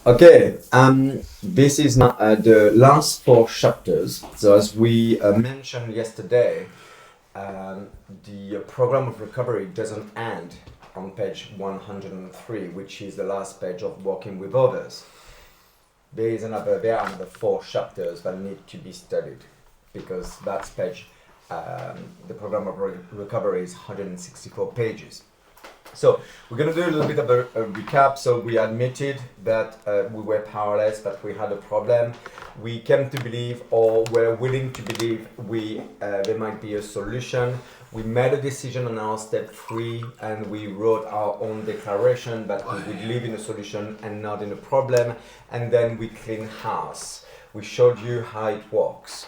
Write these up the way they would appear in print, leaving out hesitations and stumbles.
Okay, this is not the last four chapters. So as we mentioned yesterday, um, the program of recovery doesn't end on page 103, which is the last page of working with others. There are another four chapters that need to be studied because that's page. The program of recovery is 164 pages. So we're going to do a little bit of a recap. So we admitted that we were powerless, that we had a problem. We came to believe, or were willing to believe, there might be a solution. We made a decision on our step 3, and we wrote our own declaration that we would live in a solution and not in a problem. And then we clean house. We showed you how it works.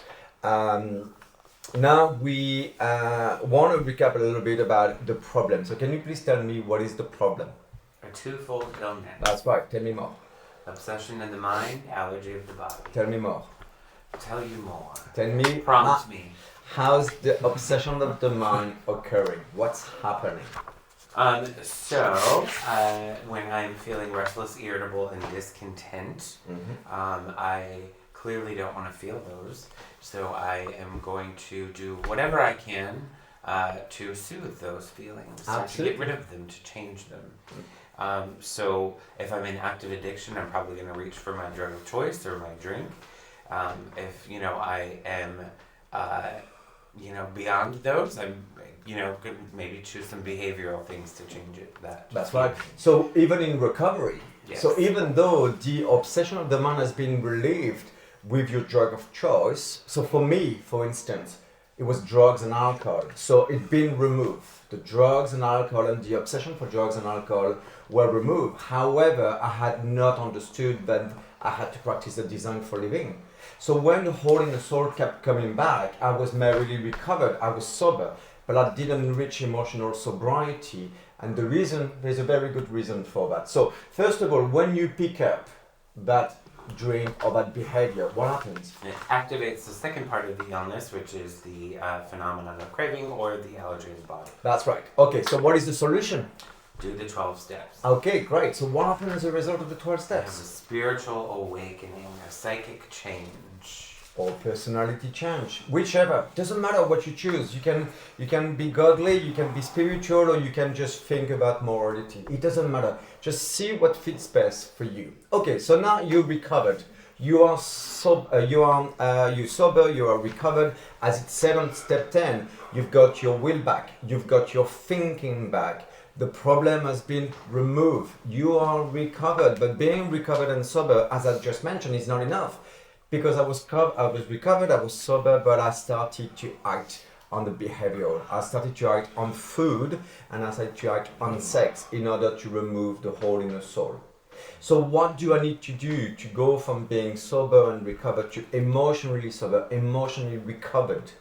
Now we want to recap a little bit about the problem. So can you please tell me what is the problem? A twofold illness. That's right. Tell me more. Obsession in the mind, allergy of the body. Tell me more. Tell you more. Tell me. Prompt me. How's the obsession of the mind occurring? What's happening? When I'm feeling restless, irritable, and discontent, I clearly don't want to feel those. So I am going to do whatever I can to soothe those feelings, to get rid of them, to change them. So if I'm in active addiction, I'm probably going to reach for my drug of choice or my drink. If I am beyond those, I'm could maybe choose some behavioral things to change it. That's right. So even in recovery, yes. So even though the obsession of the mind has been relieved with your drug of choice, so for me, for instance, it was drugs and alcohol. So it's been removed. The drugs and alcohol and the obsession for drugs and alcohol were removed. However, I had not understood that I had to practice the design for living. So when the hole in the soul kept coming back, I was merrily recovered. I was sober, but I didn't reach emotional sobriety. And there's a very good reason for that. So first of all, when you pick up that drink or that behavior, what happens? It activates the second part of the illness, which is the phenomenon of craving or the allergy of the body. That's right. Okay, so what is the solution? Do the 12 steps. Okay, great. So what happens as a result of the 12 There's steps? a spiritual awakening, a psychic change. Or personality change, whichever. Doesn't matter what you choose. You can be godly, you can be spiritual, or you can just think about morality. It doesn't matter. Just see what fits best for you. Okay, so now you're recovered. You are sober. You are recovered. As it said on step 10, you've got your will back. You've got your thinking back. The problem has been removed. You are recovered. But being recovered and sober, as I just mentioned, is not enough. Because I was recovered, I was sober, but I started to act on the behavioral. I started to act on food, and I started to act on sex in order to remove the hole in the soul. So what do I need to do to go from being sober and recovered to emotionally sober, emotionally recovered?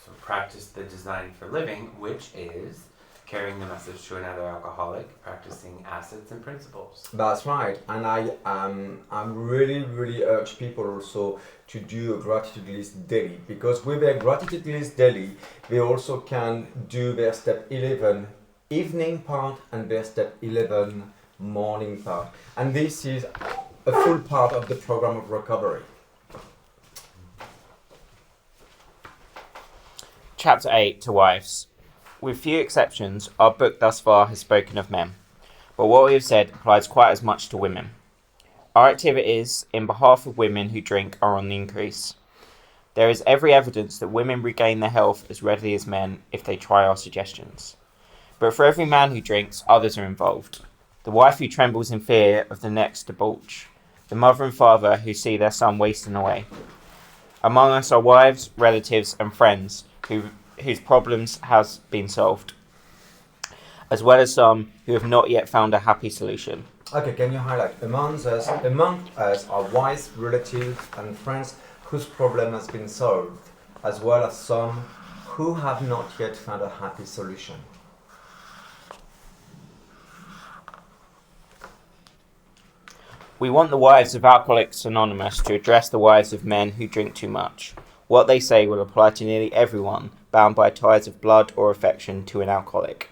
So practice the design for living, which is carrying the message to another alcoholic, practicing assets and principles. That's right, and I really urge people also to do a gratitude list daily, because with their gratitude list daily, they also can do their step 11 evening part and their step 11 morning part, and this is a full part of the program of recovery. Chapter 8 to wives. With few exceptions, our book thus far has spoken of men, but what we have said applies quite as much to women. Our activities in behalf of women who drink are on the increase. There is every evidence that women regain their health as readily as men if they try our suggestions. But for every man who drinks, others are involved. The wife who trembles in fear of the next debauch, the mother and father who see their son wasting away. Among us are wives, relatives, and friends whose problems has been solved, as well as some who have not yet found a happy solution. Okay, can you highlight among us are wives, relatives, and friends whose problem has been solved, as well as some who have not yet found a happy solution? We want the wives of Alcoholics Anonymous to address the wives of men who drink too much. What they say will apply to nearly everyone bound by ties of blood or affection to an alcoholic.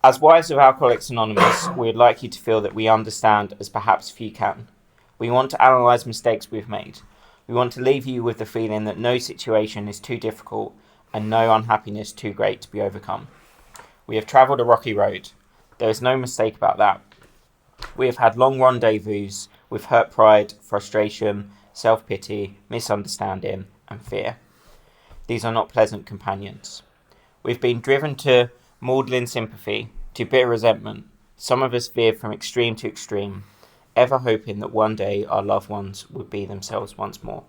As wives of Alcoholics Anonymous, we would like you to feel that we understand as perhaps few can. We want to analyse mistakes we've made. We want to leave you with the feeling that no situation is too difficult and no unhappiness too great to be overcome. We have travelled a rocky road. There is no mistake about that. We have had long rendezvous with hurt pride, frustration, self-pity, misunderstanding, and fear. These are not pleasant companions. We've been driven to maudlin sympathy, to bitter resentment. Some of us veered from extreme to extreme, ever hoping that one day our loved ones would be themselves once more.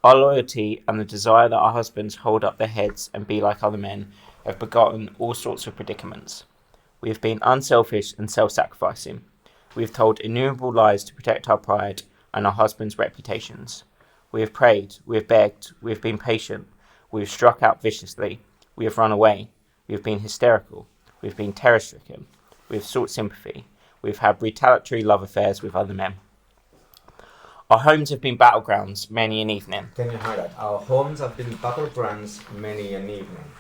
Our loyalty and the desire that our husbands hold up their heads and be like other men have begotten all sorts of predicaments. We have been unselfish and self-sacrificing. We have told innumerable lies to protect our pride and our husbands' reputations. We have prayed, we have begged, we have been patient, we have struck out viciously, we have run away, we have been hysterical, we have been terror-stricken, we have sought sympathy, we have had retaliatory love affairs with other men. Our homes have been battlegrounds many an evening. Can you highlight? Our homes have been battlegrounds many an evening.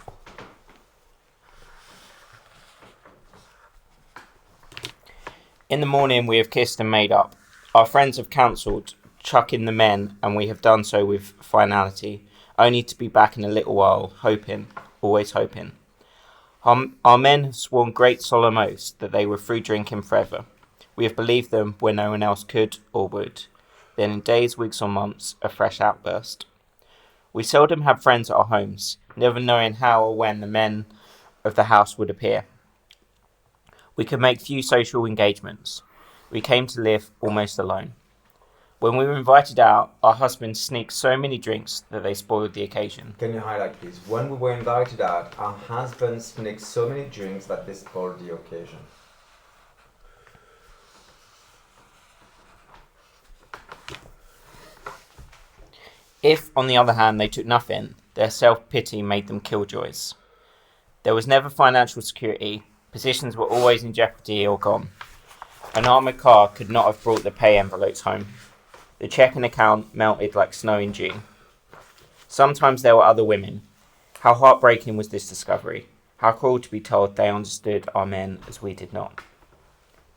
In the morning we have kissed and made up. Our friends have counselled, chuck in the men, and we have done so with finality, only to be back in a little while, hoping, always hoping. Our men have sworn great solemn oaths that they were through drinking forever. We have believed them where no one else could or would. Then in days, weeks or months, a fresh outburst. We seldom had friends at our homes, never knowing how or when the men of the house would appear. We could make few social engagements. We came to live almost alone. When we were invited out, our husbands sneaked so many drinks that they spoiled the occasion. Can you highlight, please? When we were invited out, our husbands sneaked so many drinks that they spoiled the occasion. If, on the other hand, they took nothing, their self-pity made them killjoys. There was never financial security. Positions were always in jeopardy or gone. An armoured car could not have brought the pay envelopes home. The checking account melted like snow in June. Sometimes there were other women. How heartbreaking was this discovery? How cruel to be told they understood our men as we did not.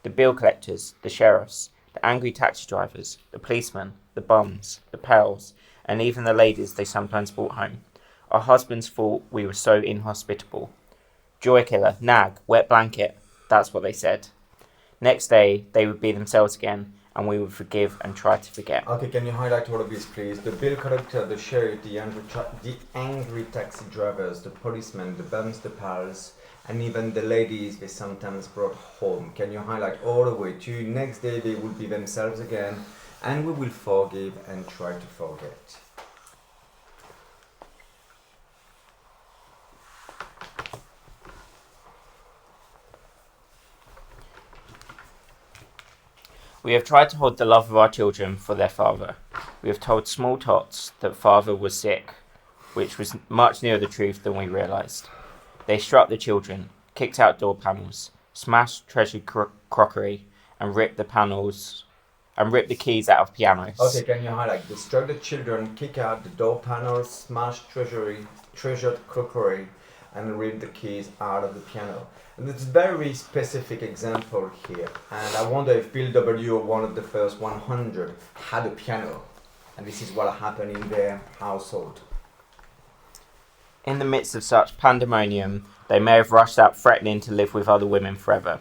The bill collectors, the sheriffs, the angry taxi drivers, the policemen, the bums, the pals, and even the ladies they sometimes brought home. Our husbands thought we were so inhospitable. Joy killer, nag, wet blanket, that's what they said. Next day, they would be themselves again, and we would forgive and try to forget. Okay, can you highlight all of these, please? The bill collector, the sheriff, the angry taxi drivers, the policemen, the bums, the pals, and even the ladies they sometimes brought home. Can you highlight all the way to next day they will be themselves again, and we will forgive and try to forget. We have tried to hold the love of our children for their father. We have told small tots that father was sick, which was much nearer the truth than we realised. They struck the children, kicked out door panels, smashed treasured crockery, and ripped the keys out of pianos. Okay, can you highlight? They struck the children, kick out the door panels, smashed treasured crockery, and ripped the keys out of the piano. And it's a very specific example here. And I wonder if Bill W., one of the first 100, had a piano. And this is what happened in their household. In the midst of such pandemonium, they may have rushed out threatening to live with other women forever.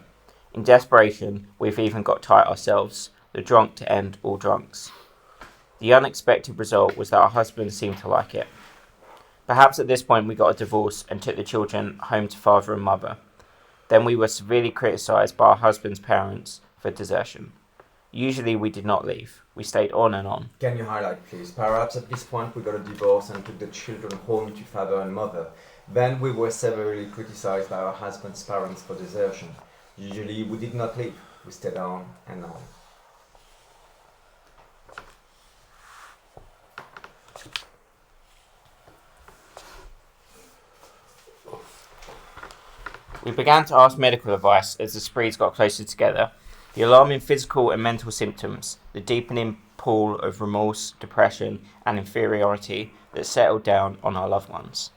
In desperation, we've even got tight ourselves, the drunk to end all drunks. The unexpected result was that our husbands seemed to like it. Perhaps at this point we got a divorce and took the children home to father and mother. Then we were severely criticised by our husband's parents for desertion. Usually we did not leave. We stayed on and on. Can you highlight, please? Perhaps at this point we got a divorce and took the children home to father and mother. Then we were severely criticised by our husband's parents for desertion. Usually we did not leave. We stayed on and on. We began to ask medical advice as the sprees got closer together. The alarming physical and mental symptoms, the deepening pool of remorse, depression, and inferiority that settled down on our loved ones.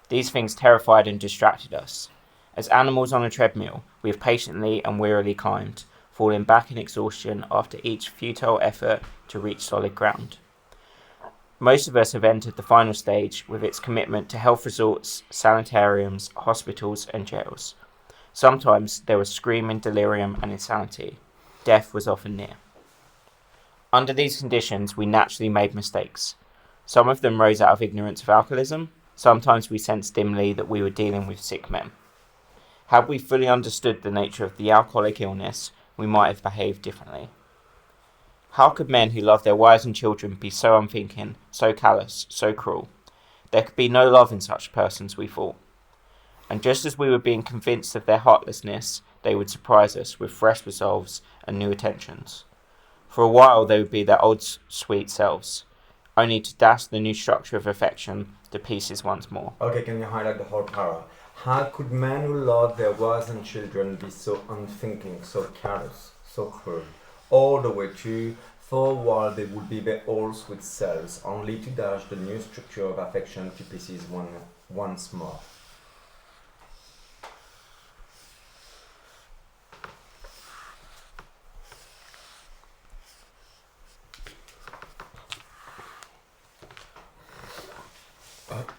These things terrified and distracted us. As animals on a treadmill, we have patiently and wearily climbed, falling back in exhaustion after each futile effort to reach solid ground. Most of us have entered the final stage with its commitment to health resorts, sanitariums, hospitals and jails. Sometimes there was screaming, delirium and insanity. Death was often near. Under these conditions, we naturally made mistakes. Some of them rose out of ignorance of alcoholism. Sometimes we sensed dimly that we were dealing with sick men. Had we fully understood the nature of the alcoholic illness, we might have behaved differently. How could men who love their wives and children be so unthinking, so callous, so cruel? There could be no love in such persons, we thought. And just as we were being convinced of their heartlessness, they would surprise us with fresh resolves and new attentions. For a while they would be their old sweet selves, only to dash the new structure of affection to pieces once more. Okay, can you highlight the whole para? How could men who love their wives and children be so unthinking, so callous, so cruel? All the way to, for a while they would be their old sweet selves, only to dash the new structure of affection to pieces once more.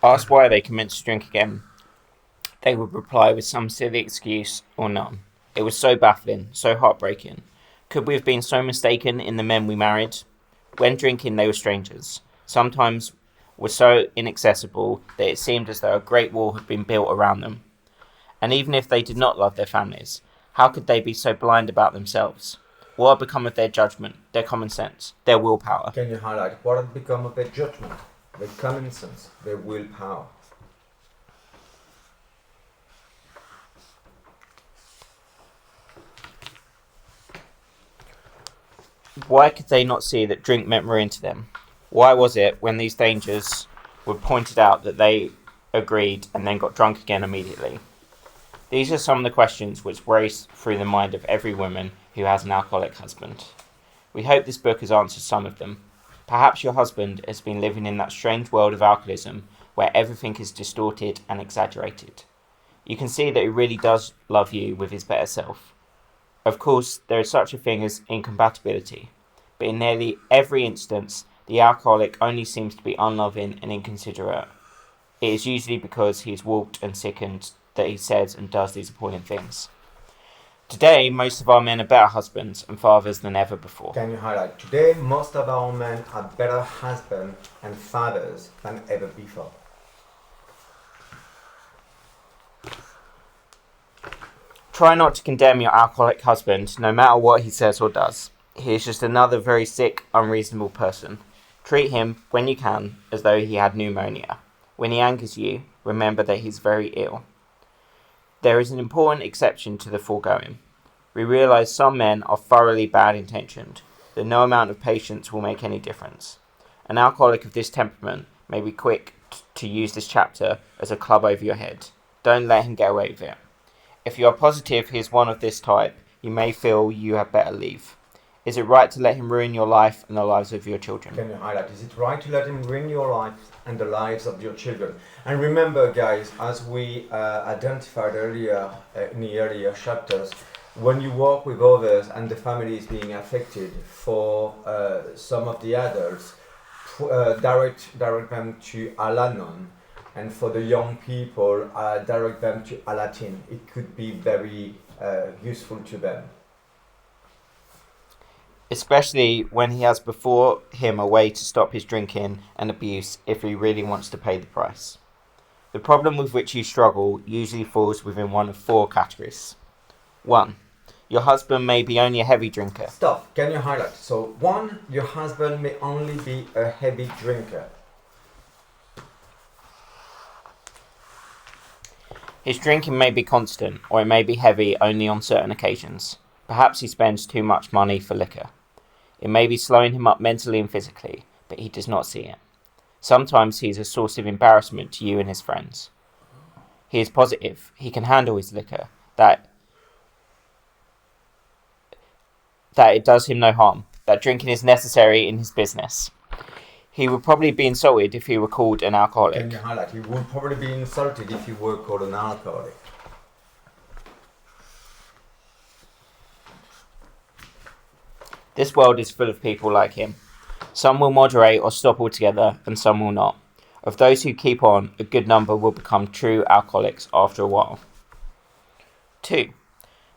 Asked why they commenced to drink again, they would reply with some silly excuse or none. It was so baffling, so heartbreaking. Could we have been so mistaken in the men we married? When drinking, they were strangers. Sometimes were so inaccessible that it seemed as though a great wall had been built around them. And even if they did not love their families, how could they be so blind about themselves? What had become of their judgment, their common sense, their willpower? Can you highlight what had become of their judgment, their common sense, their willpower? Why could they not see that drink meant ruin to them? Why was it, when these dangers were pointed out, that they agreed and then got drunk again immediately? These are some of the questions which race through the mind of every woman who has an alcoholic husband. We hope this book has answered some of them. Perhaps your husband has been living in that strange world of alcoholism where everything is distorted and exaggerated. You can see that he really does love you with his better self. Of course, there is such a thing as incompatibility, but in nearly every instance, the alcoholic only seems to be unloving and inconsiderate. It is usually because he is warped and sickened that he says and does these appalling things. Today, most of our men are better husbands and fathers than ever before. Can you highlight? Today, most of our men are better husbands and fathers than ever before. Try not to condemn your alcoholic husband, no matter what he says or does. He is just another very sick, unreasonable person. Treat him, when you can, as though he had pneumonia. When he angers you, remember that he's very ill. There is an important exception to the foregoing. We realise some men are thoroughly bad-intentioned, that no amount of patience will make any difference. An alcoholic of this temperament may be quick to use this chapter as a club over your head. Don't let him get away with it. If you are positive he is one of this type, you may feel you had better leave. Is it right to let him ruin your life and the lives of your children? Can you highlight? Is it right to let him ruin your life and the lives of your children? And remember, guys, as we identified earlier in the earlier chapters, when you work with others and the family is being affected, for some of the adults, direct them to Al-Anon, and for the young people, direct them to Alatin. It could be very useful to them. Especially when he has before him a way to stop his drinking and abuse if he really wants to pay the price. The problem with which you struggle usually falls within one of four categories. 1. Your husband may be only a heavy drinker. Stop. Can you highlight? So 1, your husband may only be a heavy drinker. His drinking may be constant, or it may be heavy only on certain occasions. Perhaps he spends too much money for liquor. It may be slowing him up mentally and physically, but he does not see it. Sometimes he is a source of embarrassment to you and his friends. He is positive, he can handle his liquor, that it does him no harm, that drinking is necessary in his business. He would probably be insulted if he were called an alcoholic. Can you highlight? He would probably be insulted if you were called an alcoholic. This world is full of people like him. Some will moderate or stop altogether, and some will not. Of those who keep on, a good number will become true alcoholics after a while. 2.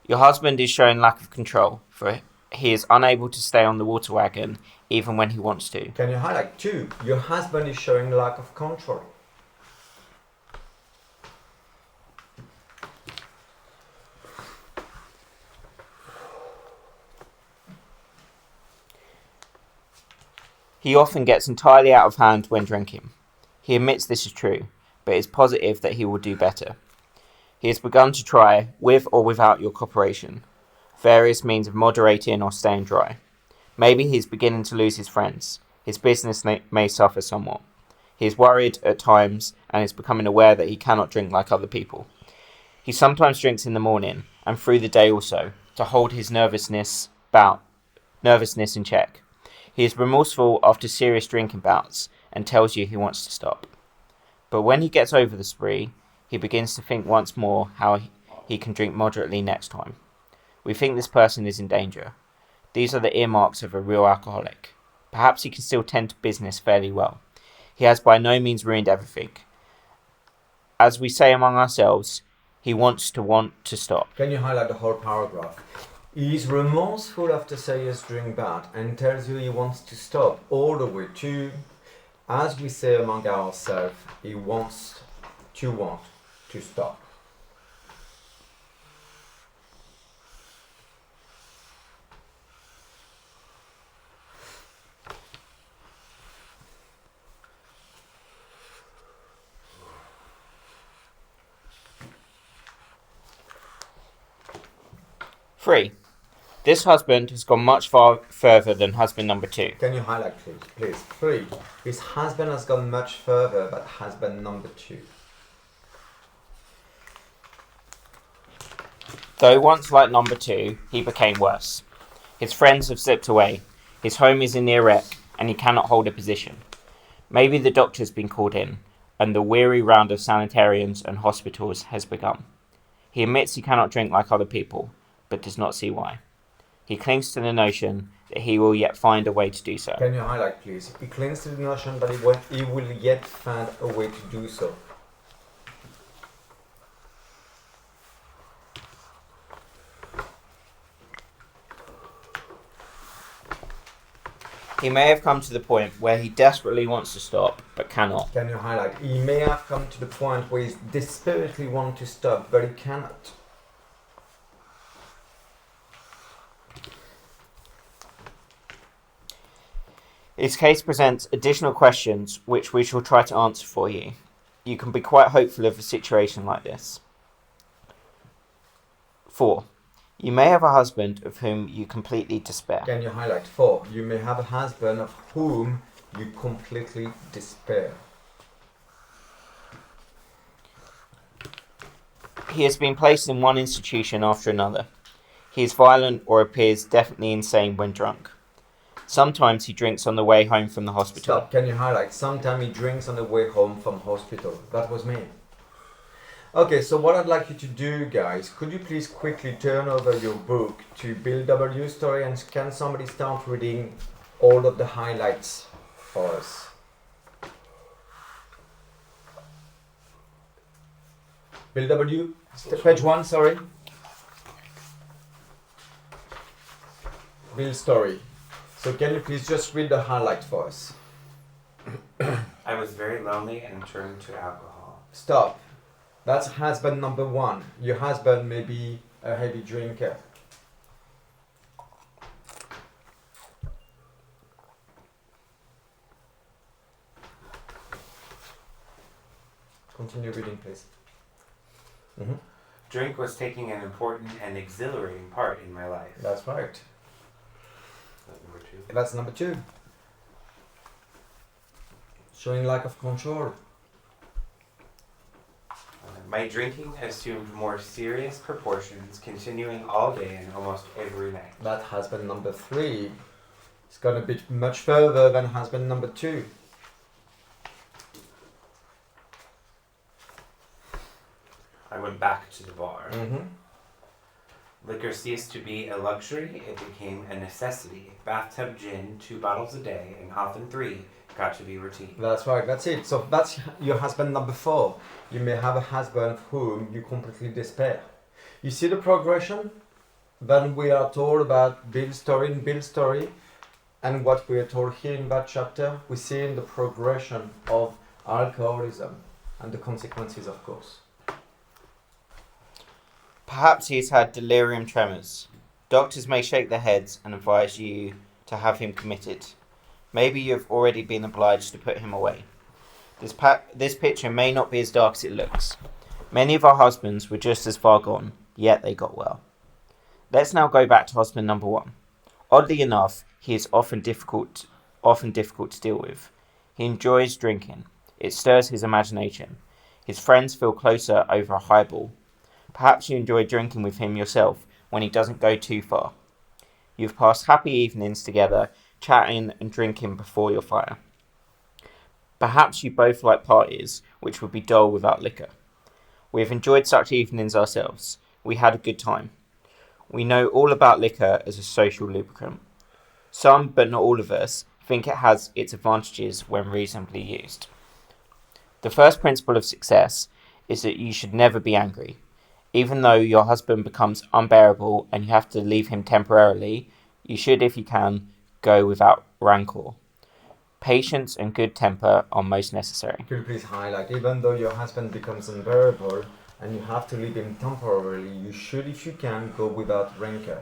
Your husband is showing lack of control, for he is unable to stay on the water wagon even when he wants to. Can you highlight 2? Your husband is showing lack of control. He often gets entirely out of hand when drinking. He admits this is true, but is positive that he will do better. He has begun to try, with or without your cooperation, various means of moderating or staying dry. Maybe he is beginning to lose his friends. His business may suffer somewhat. He is worried at times and is becoming aware that he cannot drink like other people. He sometimes drinks in the morning and through the day also to hold his nervousness in check. He is remorseful after serious drinking bouts and tells you he wants to stop. But when he gets over the spree, he begins to think once more how he can drink moderately next time. We think this person is in danger. These are the earmarks of a real alcoholic. Perhaps he can still tend to business fairly well. He has by no means ruined everything. As we say among ourselves, he wants to stop. Can you highlight the whole paragraph? He is remorseful after serious drink bout and tells you he wants to stop all the way to, as we say among ourselves, he wants to stop. Three. This husband has gone much far further than husband number 2. Can you highlight please? 3. His husband has gone much further than husband number 2. Though once like number 2, he became worse. His friends have slipped away, his home is in near wreck, and he cannot hold a position. Maybe the doctor's been called in, and the weary round of sanitariums and hospitals has begun. He admits he cannot drink like other people, but does not see why. He clings to the notion that he will yet find a way to do so. Can you highlight, please? He clings to the notion that he will yet find a way to do so. He may have come to the point where he desperately wants to stop, but cannot. Can you highlight? He may have come to the point where he desperately wants to stop, but he cannot. His case presents additional questions which we shall try to answer for you. You can be quite hopeful of a situation like this. 4. You may have a husband of whom you completely despair. Can you highlight? 4. You may have a husband of whom you completely despair. He has been placed in one institution after another. He is violent or appears definitely insane when drunk. Sometimes he drinks on the way home from the hospital. Stop. Can you highlight? Sometimes he drinks on the way home from hospital. That was me. Okay, so what I'd like you to do, guys, could you please quickly turn over your book to Bill W. story, and can somebody start reading all of the highlights for us? Bill W. Page 1, sorry. Bill's story. So can you please just read the highlight for us? I was very lonely and turned to alcohol. Stop. That's husband number 1. Your husband may be a heavy drinker. Continue reading, please. Mm-hmm. Drink was taking an important and exhilarating part in my life. That's right. Is that number 2? That's number 2. Showing lack of control. My drinking assumed more serious proportions, continuing all day and almost every night. That husband number 3 is gonna be much further than husband number 2. I went back to the bar. Mm-hmm. Liquor ceased to be a luxury, it became a necessity. Bathtub gin, 2 bottles a day, and often 3, got to be routine. That's right, that's it. So that's your husband number 4. You may have a husband of whom you completely despair. You see the progression? Then we are told about Bill's story, and what we are told here in that chapter, we see in the progression of alcoholism and the consequences, of course. Perhaps he's had delirium tremors. Doctors may shake their heads and advise you to have him committed. Maybe you have already been obliged to put him away. This picture may not be as dark as it looks. Many of our husbands were just as far gone, yet they got well. Let's now go back to husband number 1. Oddly enough, he is often difficult to deal with. He enjoys drinking. It stirs his imagination. His friends feel closer over a highball. Perhaps you enjoy drinking with him yourself when he doesn't go too far. You've passed happy evenings together, chatting and drinking before your fire. Perhaps you both like parties, which would be dull without liquor. We have enjoyed such evenings ourselves. We had a good time. We know all about liquor as a social lubricant. Some, but not all of us, think it has its advantages when reasonably used. The first principle of success is that you should never be angry. Even though your husband becomes unbearable and you have to leave him temporarily, you should, if you can, go without rancor. Patience and good temper are most necessary. Could you please highlight, even though your husband becomes unbearable and you have to leave him temporarily, you should, if you can, go without rancor.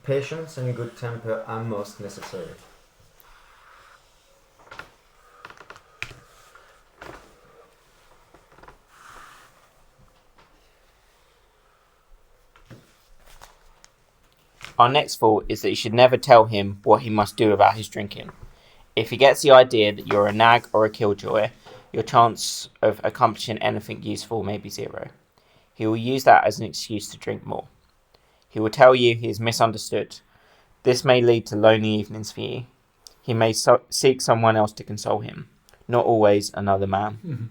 Patience and good temper are most necessary. Our next thought is that you should never tell him what he must do about his drinking. If he gets the idea that you're a nag or a killjoy, your chance of accomplishing anything useful may be 0. He will use that as an excuse to drink more. He will tell you he is misunderstood. This may lead to lonely evenings for you. He may seek someone else to console him, not always another man. Mm-hmm.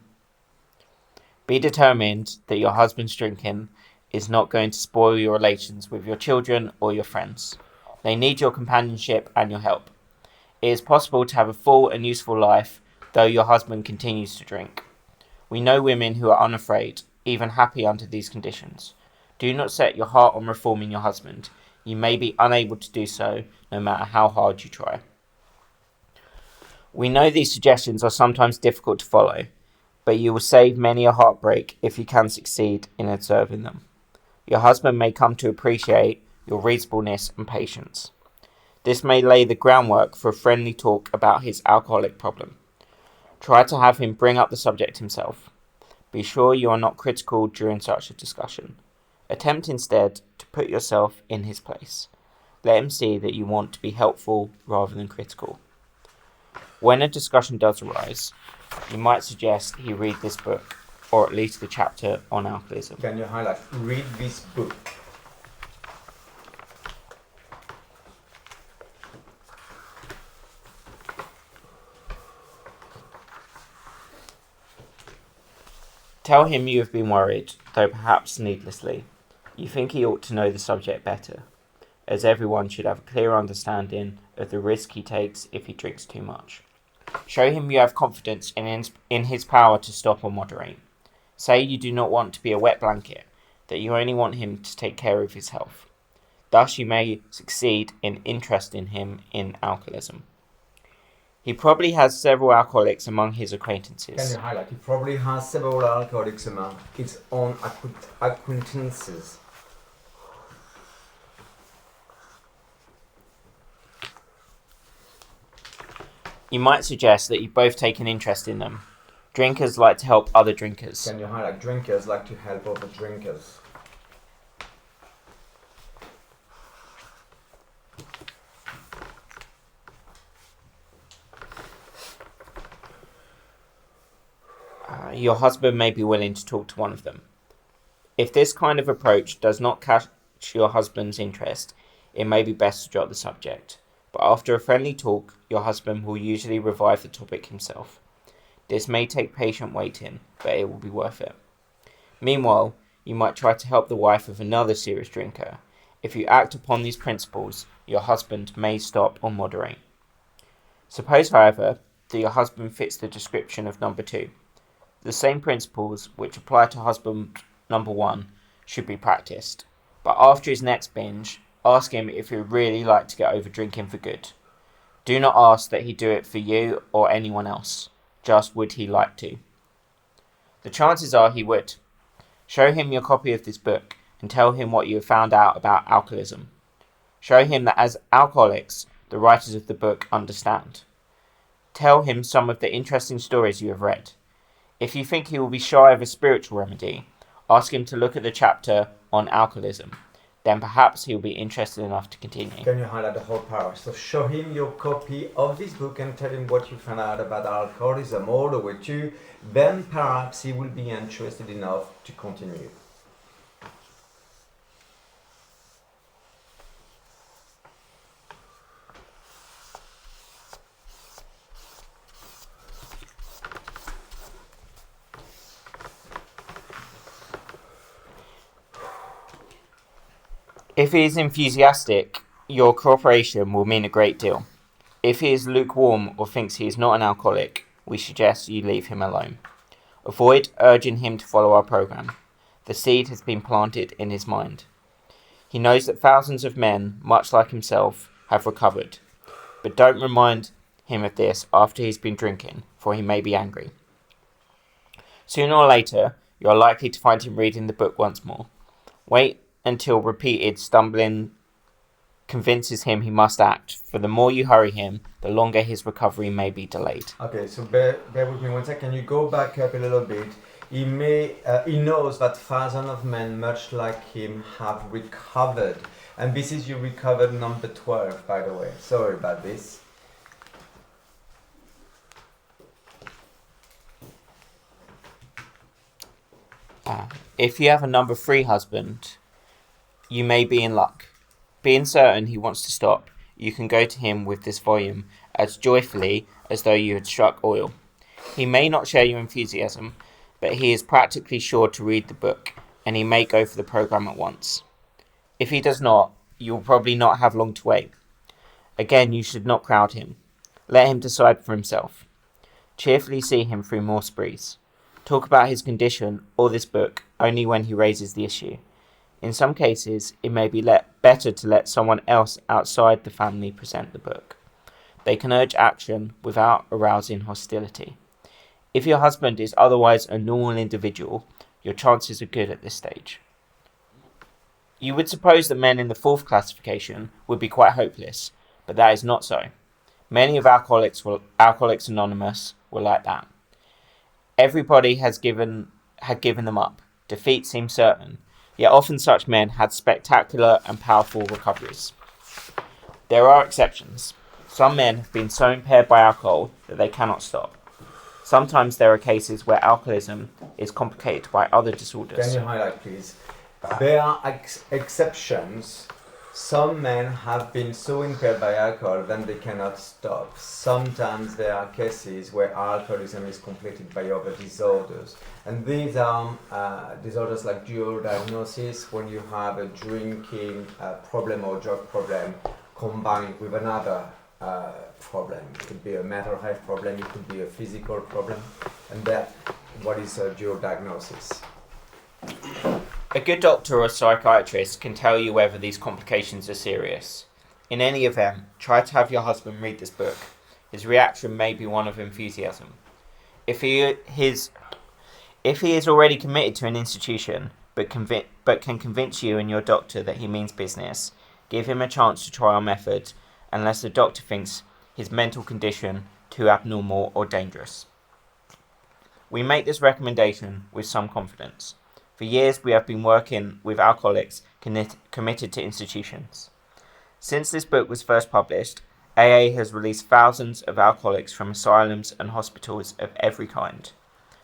Be determined that your husband's drinking is not going to spoil your relations with your children or your friends. They need your companionship and your help. It is possible to have a full and useful life, though your husband continues to drink. We know women who are unafraid, even happy under these conditions. Do not set your heart on reforming your husband. You may be unable to do so, no matter how hard you try. We know these suggestions are sometimes difficult to follow, but you will save many a heartbreak if you can succeed in observing them. Your husband may come to appreciate your reasonableness and patience. This may lay the groundwork for a friendly talk about his alcoholic problem. Try to have him bring up the subject himself. Be sure you are not critical during such a discussion. Attempt instead to put yourself in his place. Let him see that you want to be helpful rather than critical. When a discussion does arise, you might suggest he read this book, or at least the chapter on alcoholism. Can you highlight? Read this book. Tell him you have been worried, though perhaps needlessly. You think he ought to know the subject better, as everyone should have a clear understanding of the risk he takes if he drinks too much. Show him you have confidence in his power to stop or moderate. Say you do not want to be a wet blanket, that you only want him to take care of his health. Thus you may succeed in interesting him in alcoholism. He probably has several alcoholics among his acquaintances. Can you highlight? He probably has several alcoholics among his own acquaintances. You might suggest that you both take an interest in them. Drinkers like to help other drinkers. Can you highlight? Drinkers like to help other drinkers. Your husband may be willing to talk to one of them. If this kind of approach does not catch your husband's interest, it may be best to drop the subject. But after a friendly talk, your husband will usually revive the topic himself. This may take patient waiting, but it will be worth it. Meanwhile, you might try to help the wife of another serious drinker. If you act upon these principles, your husband may stop or moderate. Suppose, however, that your husband fits the description of number 2. The same principles which apply to husband number 1 should be practiced. But after his next binge, ask him if he would really like to get over drinking for good. Do not ask that he do it for you or anyone else. Just would he like to? The chances are he would. Show him your copy of this book and tell him what you have found out about alcoholism. Show him that as alcoholics, the writers of the book understand. Tell him some of the interesting stories you have read. If you think he will be shy of a spiritual remedy, ask him to look at the chapter on alcoholism. Then perhaps he will be interested enough to continue. Can you highlight the whole paragraph? So show him your copy of this book and tell him what you found out about alcoholism all the way to, then perhaps he will be interested enough to continue. If he is enthusiastic, your cooperation will mean a great deal. If he is lukewarm or thinks he is not an alcoholic, we suggest you leave him alone. Avoid urging him to follow our program. The seed has been planted in his mind. He knows that thousands of men, much like himself, have recovered. But don't remind him of this after he's been drinking, for he may be angry. Sooner or later, you are likely to find him reading the book once more. Wait until repeated stumbling convinces him he must act, for the more you hurry him, the longer his recovery may be delayed. Okay, so bear with me one second. You go back up a little bit. He knows that thousands of men, much like him, have recovered. And this is your recovered number 12, by the way. Sorry about this. If you have a number 3 husband, you may be in luck. Being certain he wants to stop, you can go to him with this volume as joyfully as though you had struck oil. He may not share your enthusiasm, but he is practically sure to read the book, and he may go for the program at once. If he does not, you will probably not have long to wait. Again, you should not crowd him. Let him decide for himself. Cheerfully see him through more sprees. Talk about his condition or this book only when he raises the issue. In some cases, it may be better to let someone else outside the family present the book. They can urge action without arousing hostility. If your husband is otherwise a normal individual, your chances are good at this stage. You would suppose that men in the 4th classification would be quite hopeless, but that is not so. Many of Alcoholics Anonymous were like that. Everybody had given them up. Defeat seemed certain. Yet often such men had spectacular and powerful recoveries. There are exceptions. Some men have been so impaired by alcohol that they cannot stop. Sometimes there are cases where alcoholism is complicated by other disorders. Can you highlight, please? There are exceptions. Some men have been so impaired by alcohol that they cannot stop. Sometimes there are cases where alcoholism is completed by other disorders. And these are disorders like dual diagnosis, when you have a drinking problem or drug problem combined with another problem. It could be a mental health problem, it could be a physical problem. And that, what is a dual diagnosis? A good doctor or psychiatrist can tell you whether these complications are serious. In any event, try to have your husband read this book. His reaction may be one of enthusiasm. If he is already committed to an institution, but can convince you and your doctor that he means business, give him a chance to try our method, unless the doctor thinks his mental condition too abnormal or dangerous. We make this recommendation with some confidence. For years, we have been working with alcoholics committed to institutions. Since this book was first published, AA has released thousands of alcoholics from asylums and hospitals of every kind.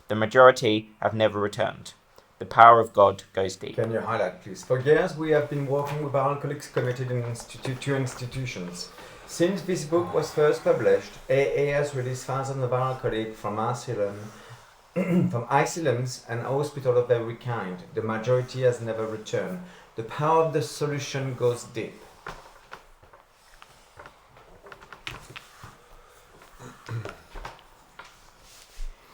The majority have never returned. The power of God goes deep. Can you highlight, please? For years, we have been working with alcoholics committed to institutions. Since this book was first published, AA has released thousands of alcoholics from asylums and hospitals of every kind. The majority has never returned. The power of the solution goes deep.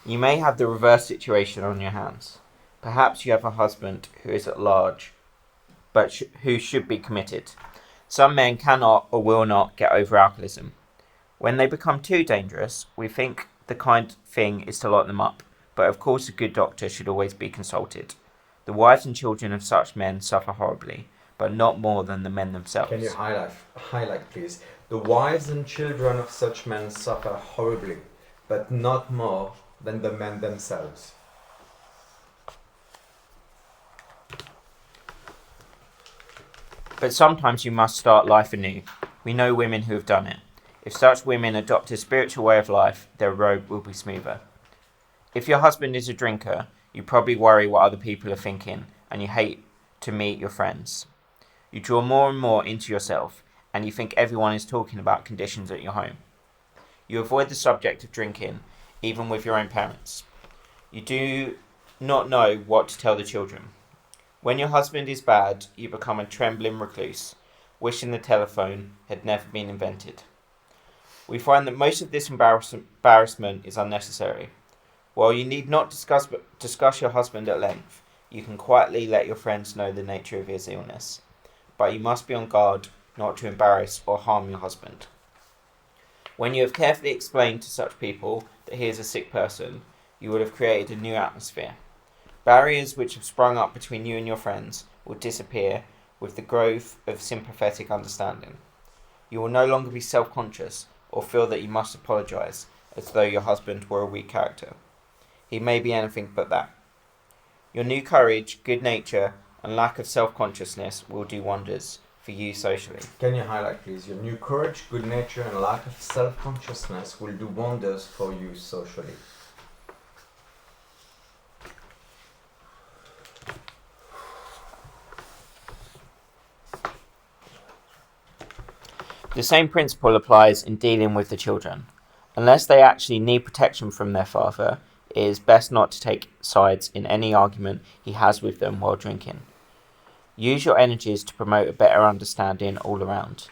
You may have the reverse situation on your hands. Perhaps you have a husband who is at large, but who should be committed. Some men cannot or will not get over alcoholism. When they become too dangerous, we think the kind thing is to lock them up, but of course a good doctor should always be consulted. The wives and children of such men suffer horribly, but not more than the men themselves. Can you highlight please? The wives and children of such men suffer horribly, but not more than the men themselves. But sometimes you must start life anew. We know women who have done it. If such women adopt a spiritual way of life, their road will be smoother. If your husband is a drinker, you probably worry what other people are thinking, and you hate to meet your friends. You draw more and more into yourself, and you think everyone is talking about conditions at your home. You avoid the subject of drinking, even with your own parents. You do not know what to tell the children. When your husband is bad, you become a trembling recluse, wishing the telephone had never been invented. We find that most of this embarrassment is unnecessary. While you need not discuss your husband at length, you can quietly let your friends know the nature of his illness. But you must be on guard not to embarrass or harm your husband. When you have carefully explained to such people that he is a sick person, you will have created a new atmosphere. Barriers which have sprung up between you and your friends will disappear with the growth of sympathetic understanding. You will no longer be self-conscious or feel that you must apologise as though your husband were a weak character. He may be anything but that. Your new courage, good nature, and lack of self-consciousness will do wonders for you socially. Can you highlight please? Your new courage, good nature, and lack of self-consciousness will do wonders for you socially. The same principle applies in dealing with the children. Unless they actually need protection from their father, it is best not to take sides in any argument he has with them while drinking. Use your energies to promote a better understanding all around.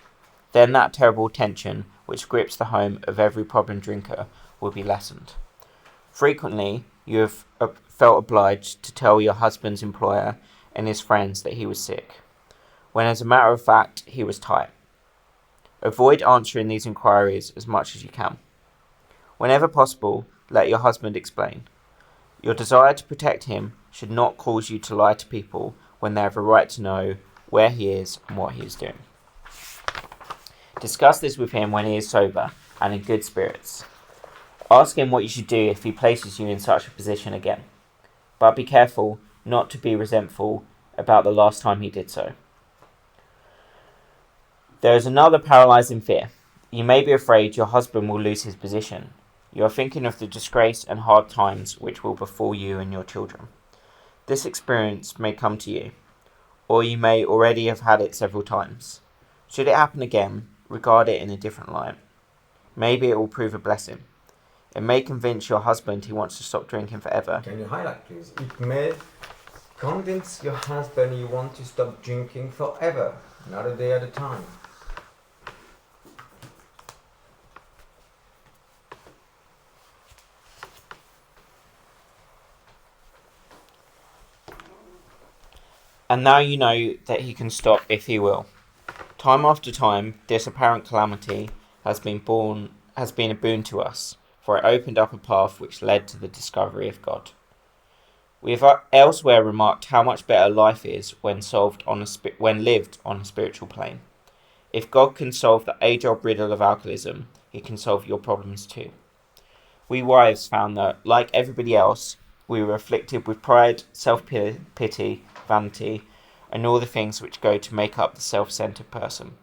Then that terrible tension which grips the home of every problem drinker will be lessened. Frequently, you have felt obliged to tell your husband's employer and his friends that he was sick, when as a matter of fact he was tight. Avoid answering these inquiries as much as you can. Whenever possible, let your husband explain. Your desire to protect him should not cause you to lie to people when they have a right to know where he is and what he is doing. Discuss this with him when he is sober and in good spirits. Ask him what you should do if he places you in such a position again. But be careful not to be resentful about the last time he did so. There is another paralysing fear. You may be afraid your husband will lose his position. You are thinking of the disgrace and hard times which will befall you and your children. This experience may come to you, or you may already have had it several times. Should it happen again, regard it in a different light. Maybe it will prove a blessing. It may convince your husband he wants to stop drinking forever. Can you highlight please? It may convince your husband you want to stop drinking forever, not a day at a time. And now you know that he can stop if he will. Time after time, this apparent calamity has been a boon to us, for it opened up a path which led to the discovery of God. We have elsewhere remarked how much better life is when lived on a spiritual plane. If God can solve the age-old riddle of alcoholism, he can solve your problems too. We wives found that, like everybody else, we were afflicted with pride, self-pity, vanity, and all the things which go to make up the self-centered person,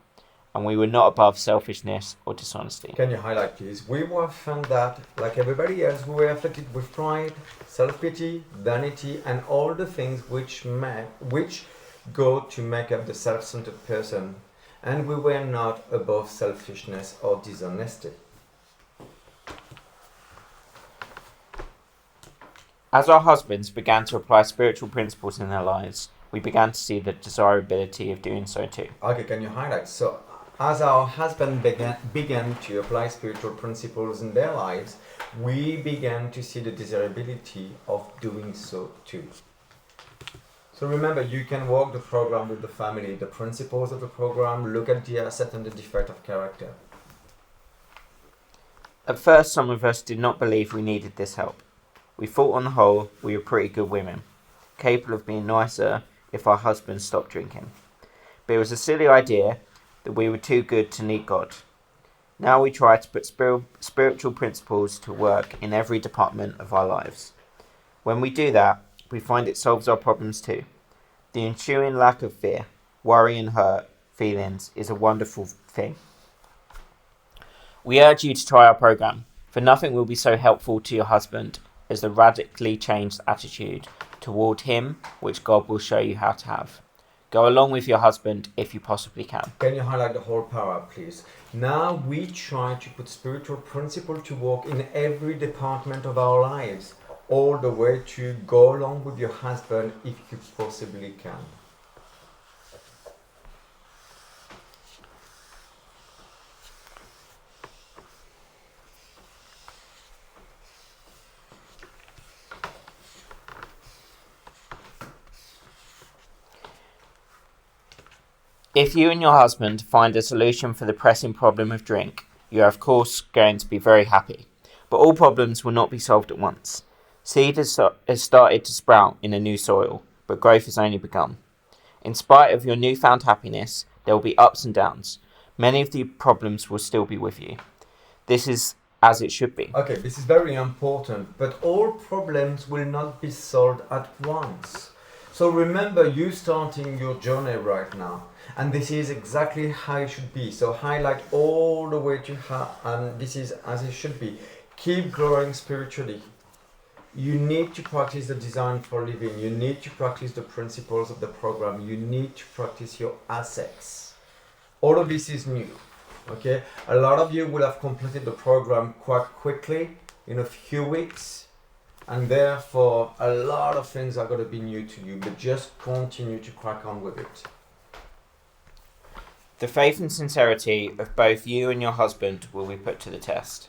and we were not above selfishness or dishonesty. Can you highlight please? We were found that, like everybody else, we were afflicted with pride, self-pity, vanity, and all the things which go to make up the self-centered person, and we were not above selfishness or dishonesty. As our husbands began to apply spiritual principles in their lives, we began to see the desirability of doing so too. Okay, can you highlight? So, as our husband began to apply spiritual principles in their lives, we began to see the desirability of doing so too. So remember, you can work the program with the family, the principles of the program, look at the asset and the defect of character. At first, some of us did not believe we needed this help. We thought on the whole we were pretty good women, capable of being nicer if our husbands stopped drinking. But it was a silly idea that we were too good to need God. Now we try to put spiritual principles to work in every department of our lives. When we do that, we find it solves our problems too. The ensuing lack of fear, worry and hurt feelings is a wonderful thing. We urge you to try our program, for nothing will be so helpful to your husband as the radically changed attitude toward him which God will show you how to have. Go along with your husband if you possibly can. Can you highlight the whole paragraph, please? Now we try to put spiritual principle to work in every department of our lives, all the way to go along with your husband if you possibly can. If you and your husband find a solution for the pressing problem of drink, you are of course going to be very happy. But all problems will not be solved at once. Seed has started to sprout in a new soil, but growth has only begun. In spite of your newfound happiness, there will be ups and downs. Many of the problems will still be with you. This is as it should be. Okay, this is very important, but all problems will not be solved at once. So remember, you starting your journey right now, and this is exactly how it should be. So highlight all the way to how, and this is as it should be. Keep growing spiritually. You need to practice the design for living. You need to practice the principles of the program. You need to practice your assets. All of this is new. Okay, a lot of you will have completed the program quite quickly in a few weeks, and therefore a lot of things are going to be new to you, but just continue to crack on with it. The faith and sincerity of both you and your husband will be put to the test.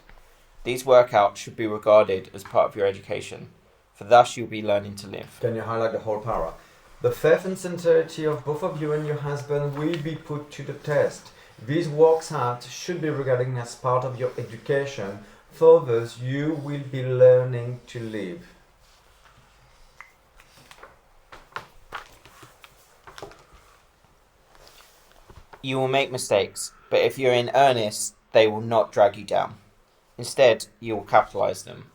These workouts should be regarded as part of your education, for thus you'll be learning to live. Can you highlight the whole paragraph? The faith and sincerity of both of you and your husband will be put to the test. These workouts should be regarded as part of your education, for thus you will be learning to live. You will make mistakes, but if you're in earnest, they will not drag you down. Instead, you will capitalize them.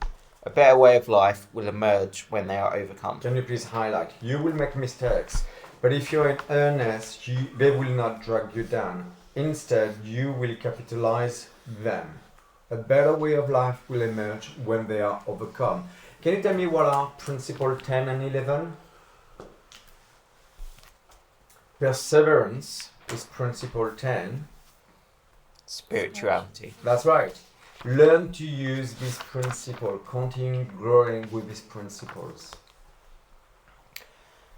A better way of life will emerge when they are overcome. Can you please highlight? You will make mistakes, but if you're in earnest, they will not drag you down. Instead, you will capitalize them. A better way of life will emerge when they are overcome. Can you tell me what are principle 10 and 11? Perseverance is principle 10. Spirituality. That's right. Learn to use this principle. Continue growing with these principles.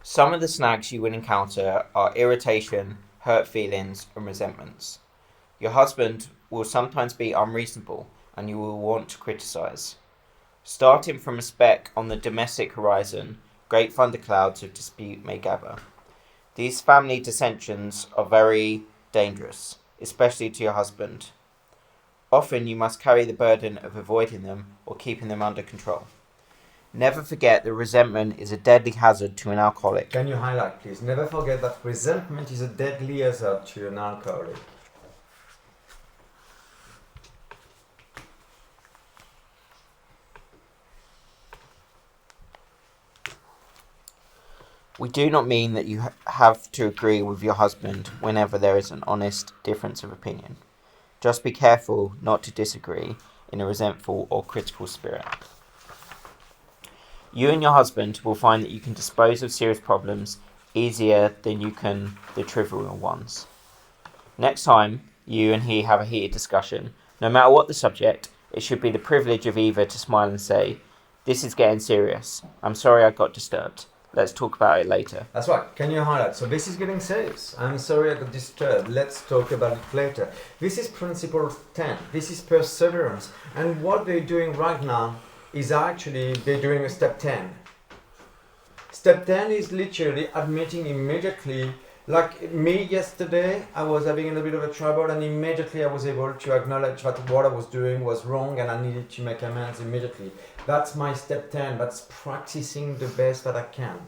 Some of the snags you will encounter are irritation, hurt feelings, and resentments. Your husband will sometimes be unreasonable and you will want to criticize. Starting from a speck on the domestic horizon, great thunderclouds of dispute may gather. These family dissensions are very dangerous, especially to your husband. Often you must carry the burden of avoiding them or keeping them under control. Never forget that resentment is a deadly hazard to an alcoholic. Can you highlight, please? Never forget that resentment is a deadly hazard to an alcoholic. We do not mean that you have to agree with your husband whenever there is an honest difference of opinion. Just be careful not to disagree in a resentful or critical spirit. You and your husband will find that you can dispose of serious problems easier than you can the trivial ones. Next time you and he have a heated discussion, no matter what the subject, it should be the privilege of either to smile and say, "This is getting serious. I'm sorry I got disturbed. Let's talk about it later. That's right. Can you highlight? So this is getting serious. I'm sorry I got disturbed. Let's talk about it later. This is principle 10. This is perseverance. And what they're doing right now is actually they're doing a step 10. Step 10 is literally admitting immediately, like me yesterday, I was having a little bit of a trouble and immediately I was able to acknowledge that what I was doing was wrong and I needed to make amends immediately. That's my step 10. That's practicing the best that I can.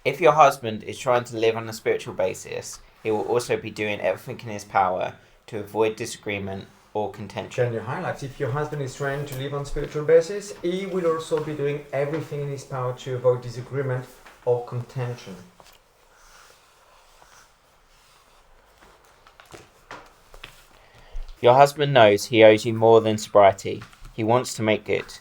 If your husband is trying to live on a spiritual basis, he will also be doing everything in his power to avoid disagreement or contention. Can you highlight? If your husband is trying to live on spiritual basis, he will also be doing everything in his power to avoid disagreement or contention. Your husband knows he owes you more than sobriety. He wants to make good.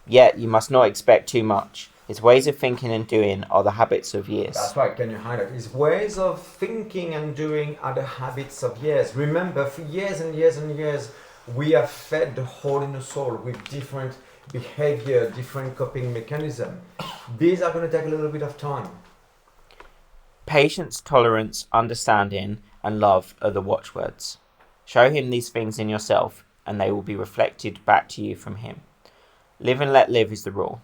Yet you must not expect too much. His ways of thinking and doing are the habits of years. That's right, can you highlight? His ways of thinking and doing are the habits of years. Remember, for years and years and years, we have fed the hole in the soul with different behavior, different coping mechanism. These are going to take a little bit of time. Patience, tolerance, understanding, and love are the watchwords. Show him these things in yourself, and they will be reflected back to you from him. Live and let live is the rule.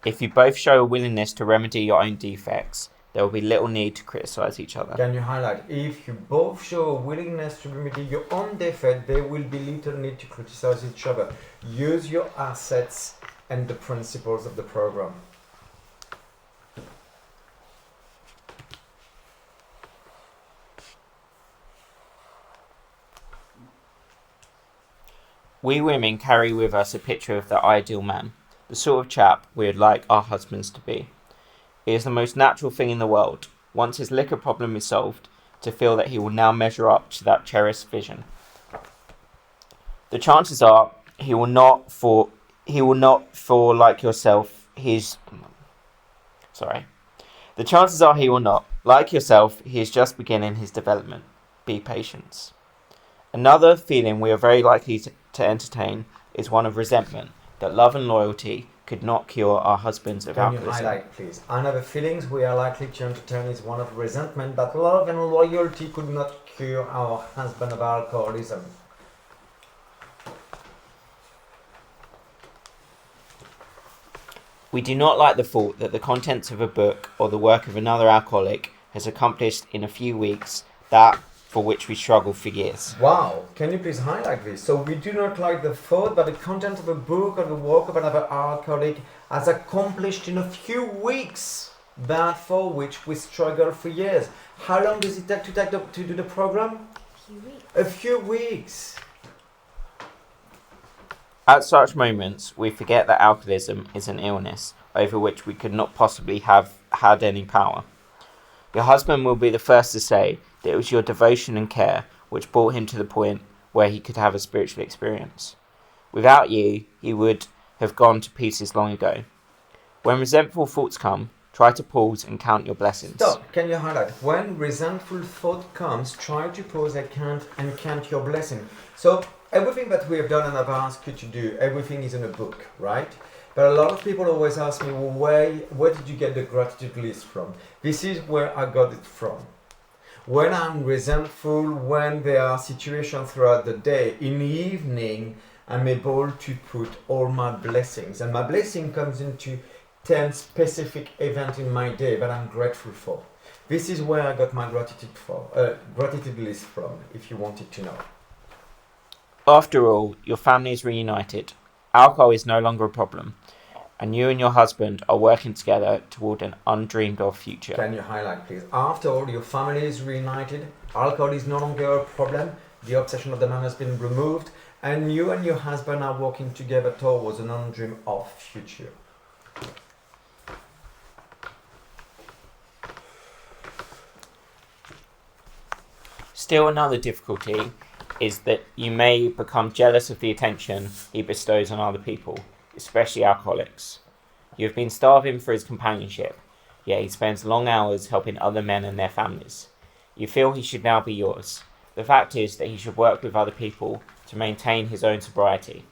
If you both show a willingness to remedy your own defects, there will be little need to criticise each other. Can you highlight? If you both show a willingness to remedy your own defect, there will be little need to criticise each other. Use your assets and the principles of the program. We women carry with us a picture of the ideal man, the sort of chap we would like our husbands to be. It is the most natural thing in the world, once his liquor problem is solved, to feel that he will now measure up to that cherished vision. The chances are he will not fall like yourself. The chances are he will not. Like yourself, he is just beginning his development. Be patient. Another feeling we are very likely to entertain is one of resentment, that love and loyalty could not cure our husbands of alcoholism. Can you highlight, please? Another feelings we are likely to entertain is one of resentment, that love and loyalty could not cure our husband of alcoholism. We do not like the thought that the contents of a book or the work of another alcoholic has accomplished in a few weeks that for which we struggle for years. Wow, can you please highlight this? So we do not like the thought that the content of a book or the work of another alcoholic has accomplished in a few weeks that for which we struggle for years. How long does it take to do the program? A few weeks. At such moments, we forget that alcoholism is an illness over which we could not possibly have had any power. Your husband will be the first to say that it was your devotion and care which brought him to the point where he could have a spiritual experience. Without you, he would have gone to pieces long ago. When resentful thoughts come, try to pause and count your blessings. Stop, can you highlight? When resentful thought comes, try to pause and count your blessing. So everything that we have done and I've asked you to do, everything is in a book, right? But a lot of people always ask me, well, where did you get the gratitude list from? This is where I got it from. When I'm resentful, when there are situations throughout the day, in the evening, I'm able to put all my blessings. And my blessing comes into 10 specific events in my day that I'm grateful for. This is where I got my gratitude list from, if you wanted to know. After all, your family is reunited. Alcohol is no longer a problem, and you and your husband are working together toward an undreamed of future. Can you highlight, please? After all, your family is reunited. Alcohol is no longer a problem. The obsession of the man has been removed, and you and your husband are working together towards an undreamed of future. Still, another difficulty is that you may become jealous of the attention he bestows on other people, especially alcoholics. You have been starving for his companionship, yet he spends long hours helping other men and their families. You feel he should now be yours. The fact is that he should work with other people to maintain his own sobriety.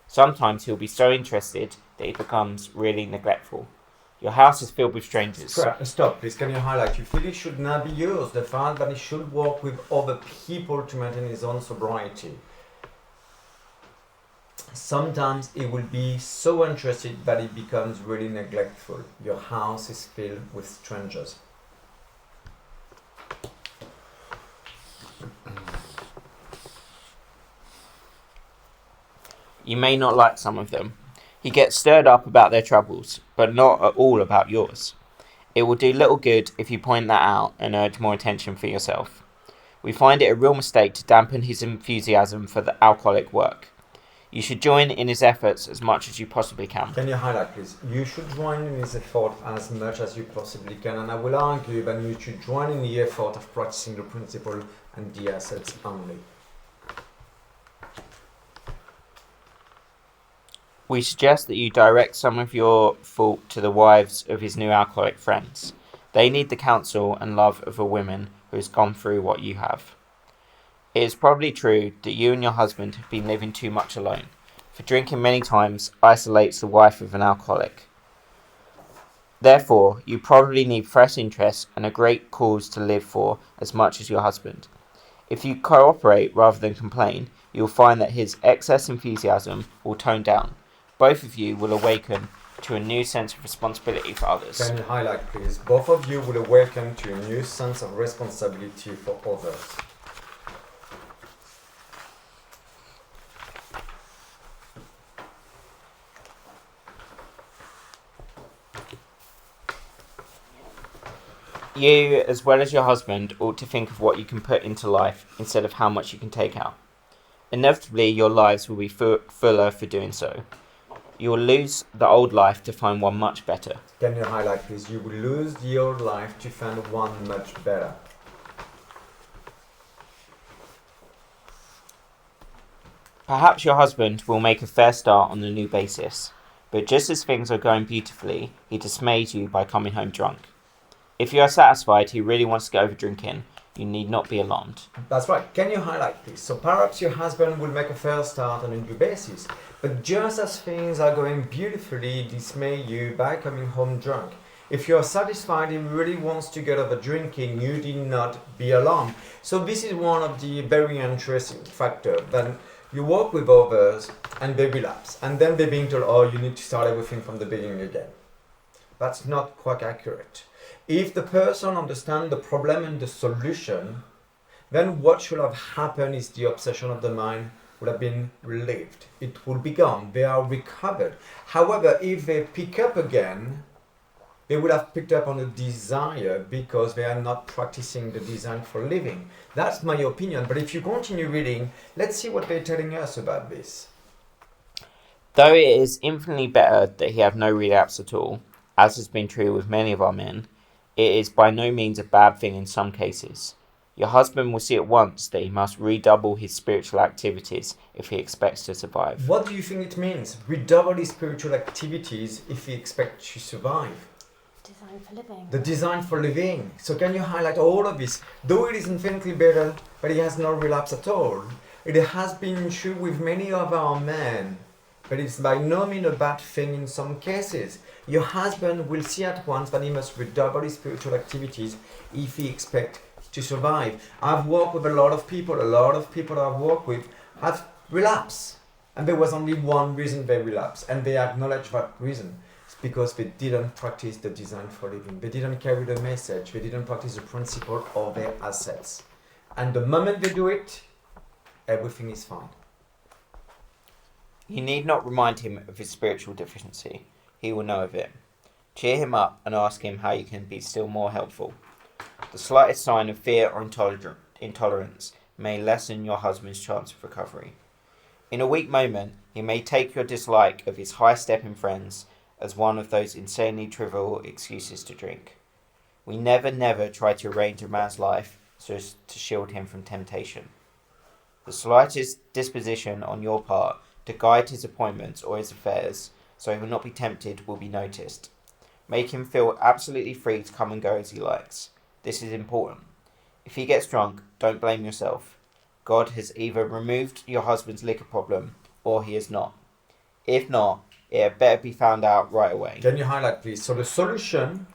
Sometimes he'll be so interested that he becomes really neglectful. Your house is filled with strangers. Stop, please. Can you highlight? You feel it should not be yours. The fact that he should work with other people to maintain his own sobriety. Sometimes he will be so interested that he becomes really neglectful. Your house is filled with strangers. You may not like some of them. He gets stirred up about their troubles, but not at all about yours. It will do little good if you point that out and urge more attention for yourself. We find it a real mistake to dampen his enthusiasm for the alcoholic work. You should join in his efforts as much as you possibly can. Can you highlight, please? You should join in his effort as much as you possibly can, and I will argue that you should join in the effort of practicing the principle and the assets only. We suggest that you direct some of your fault to the wives of his new alcoholic friends. They need the counsel and love of a woman who has gone through what you have. It is probably true that you and your husband have been living too much alone, for drinking many times isolates the wife of an alcoholic. Therefore, you probably need fresh interest and a great cause to live for as much as your husband. If you cooperate rather than complain, you will find that his excess enthusiasm will tone down. Both of you will awaken to a new sense of responsibility for others. Can you highlight, please? Both of you will awaken to a new sense of responsibility for others. You, as well as your husband, ought to think of what you can put into life instead of how much you can take out. Inevitably, your lives will be fuller for doing so. You will lose the old life to find one much better. Can you highlight, please? You will lose the old life to find one much better. Perhaps your husband will make a fair start on the new basis, but just as things are going beautifully, he dismays you by coming home drunk. If you are satisfied he really wants to get over drinking, you need not be alarmed. That's right. Can you highlight, please? So perhaps your husband will make a fair start on a new basis, but just as things are going beautifully, dismay you by coming home drunk. If you are satisfied he really wants to get over drinking, you need not be alarmed. So this is one of the very interesting factors. Then you work with others and they relapse, and then they're being told, oh, you need to start everything from the beginning again. That's not quite accurate. If the person understands the problem and the solution, then what should have happened is the obsession of the mind would have been relieved. It will be gone. They are recovered. However, if they pick up again, they would have picked up on a desire because they are not practicing the design for living. That's my opinion. But if you continue reading, let's see what they're telling us about this. Though it is infinitely better that he have no relapse at all, as has been true with many of our men, it is by no means a bad thing in some cases. Your husband will see at once that he must redouble his spiritual activities if he expects to survive. What do you think it means? Redouble his spiritual activities if he expects to survive. Design for living. The design for living. So can you highlight all of this? Though it is infinitely better, but he has no relapse at all. It has been true with many of our men, but it's by no means a bad thing in some cases. Your husband will see at once that he must redouble his spiritual activities if he expects to survive. I've worked with a lot of people I've worked with have relapsed. And there was only one reason they relapsed, and they acknowledge that reason. It's because they didn't practice the design for living. They didn't carry the message. They didn't practice the principle of their assets. And the moment they do it, everything is fine. You need not remind him of his spiritual deficiency. He will know of it. Cheer him up and ask him how you can be still more helpful. The slightest sign of fear or intolerance may lessen your husband's chance of recovery. In a weak moment, he may take your dislike of his high-stepping friends as one of those insanely trivial excuses to drink. We never try to arrange a man's life so as to shield him from temptation. The slightest disposition on your part to guide his appointments or his affairs so he will not be tempted will be noticed. Make him feel absolutely free to come and go as he likes. This is important. If he gets drunk, don't blame yourself. God has either removed your husband's liquor problem or he has not. If not, it had better be found out right away. Can you highlight, please? So the solution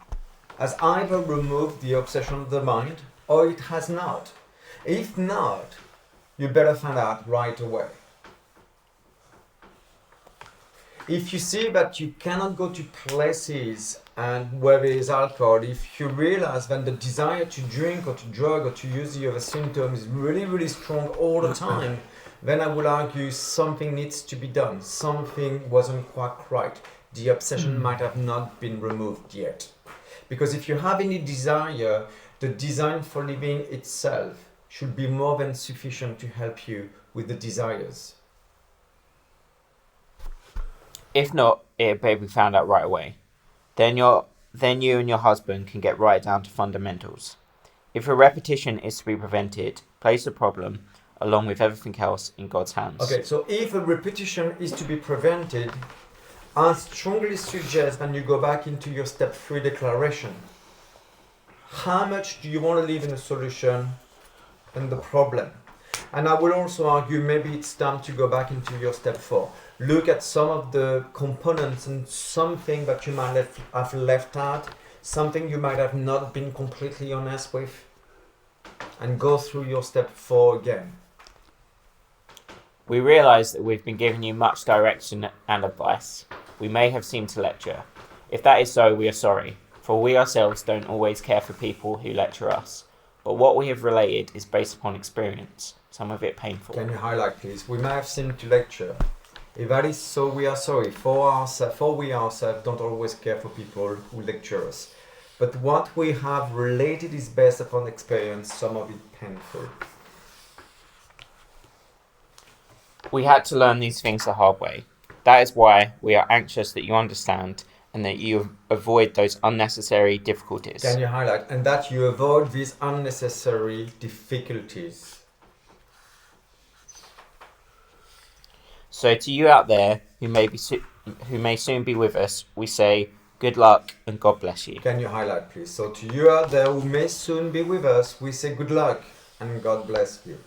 has either removed the obsession of the mind or it has not. If not, you better find out right away. If you see that you cannot go to places and where there is alcohol, if you realize that the desire to drink or to drug or to use the other symptoms is really, really strong all the time, then I will argue something needs to be done. Something wasn't quite right. The obsession might have not been removed yet. Because if you have any desire, the design for living itself should be more than sufficient to help you with the desires. If not, it better be found out right away. Then you and your husband can get right down to fundamentals. If a repetition is to be prevented, place the problem, along with everything else, in God's hands. Okay, so if a repetition is to be prevented, I strongly suggest that you go back into your step 3 declaration. How much do you want to live in a solution and the problem? And I will also argue maybe it's time to go back into your step 4. Look at some of the components and something that you might have left out, something you might have not been completely honest with, and go through your step 4 again. We realise that we've been giving you much direction and advice. We may have seemed to lecture. If that is so, we are sorry, for we ourselves don't always care for people who lecture us. But what we have related is based upon experience, some of it painful. Can you highlight, please? We may have seemed to lecture. If that is so, we are sorry. For we ourselves don't always care for people who lecture us. But what we have related is based upon experience, some of it painful. We had to learn these things the hard way. That is why we are anxious that you understand and that you avoid those unnecessary difficulties. Can you highlight? And that you avoid these unnecessary difficulties. So to you out there who may soon be with us, we say good luck and God bless you. Can you highlight, please? So to you out there who may soon be with us, we say good luck and God bless you.